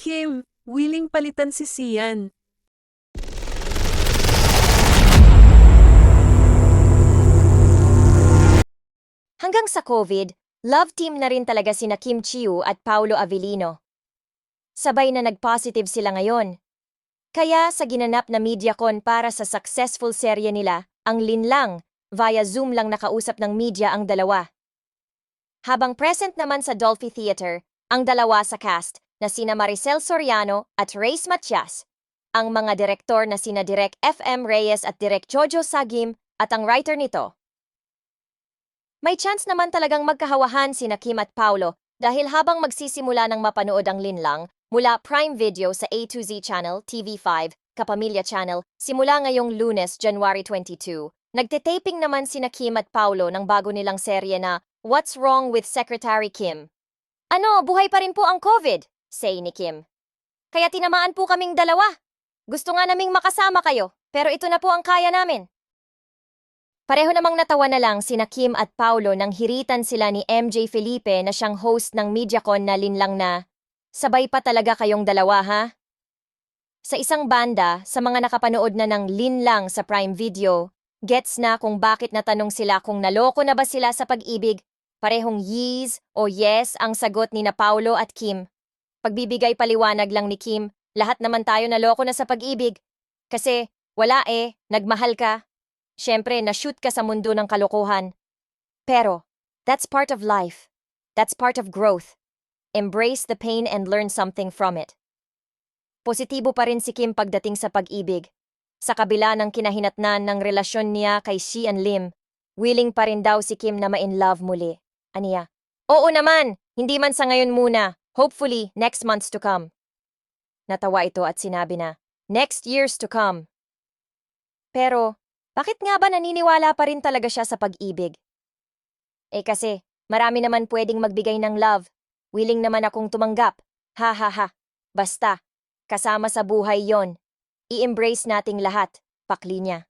Kim, willing palitan si Sian. Hanggang sa COVID, love team na rin talaga sina Kim Chiu at Paolo Avellino. Sabay na nag-positive sila ngayon. Kaya sa ginanap na MediaCon para sa successful serye nila, ang linlang, via Zoom lang nakausap ng media ang dalawa. Habang present naman sa Dolphy Theater, ang dalawa sa cast na sina Maricel Soriano at Reyes Matias, ang mga direktor na sina Direk FM Reyes at Direk Jojo Sagim at ang writer nito. May chance naman talagang magkahawahan sina Kim at Paolo dahil habang magsisimula ng mapanood ang linlang mula Prime Video sa A to Z Channel, TV5, Kapamilya Channel, simula ngayong Lunes, January 22, nagte-taping naman sina Kim at Paolo ng bago nilang serye na What's Wrong with Secretary Kim? Ano, buhay pa rin po ang COVID, say ni Kim. Kaya tinamaan po kaming dalawa. Gusto nga naming makasama kayo, pero ito na po ang kaya namin. Pareho namang natawa na lang sina Kim at Paolo nang hiritan sila ni MJ Felipe na siyang host ng MediaCon na linlang na, sabay pa talaga kayong dalawa ha? Sa isang banda, sa mga nakapanood na ng linlang sa Prime Video, gets na kung bakit natanong sila kung naloko na ba sila sa pag-ibig, parehong yes o yes ang sagot ni na Paolo at Kim. Pagbibigay paliwanag lang ni Kim, lahat naman tayo naloko na sa pag-ibig. Kasi, wala nagmahal ka. Siyempre, na-shoot ka sa mundo ng kalokohan. Pero, that's part of life. That's part of growth. Embrace the pain and learn something from it. Positibo pa rin si Kim pagdating sa pag-ibig. Sa kabila ng kinahinatnan ng relasyon niya kay Sian Lim, willing pa rin daw si Kim na ma-in love muli. Aniya? Oo naman! Hindi man sa ngayon muna. Hopefully, next months to come. Natawa ito at sinabi na, next years to come. Pero, bakit nga ba naniniwala pa rin talaga siya sa pag-ibig? Kasi, marami naman pwedeng magbigay ng love. Willing naman akong tumanggap. Ha ha ha. Basta, kasama sa buhay yon. I-embrace nating lahat, pakli niya.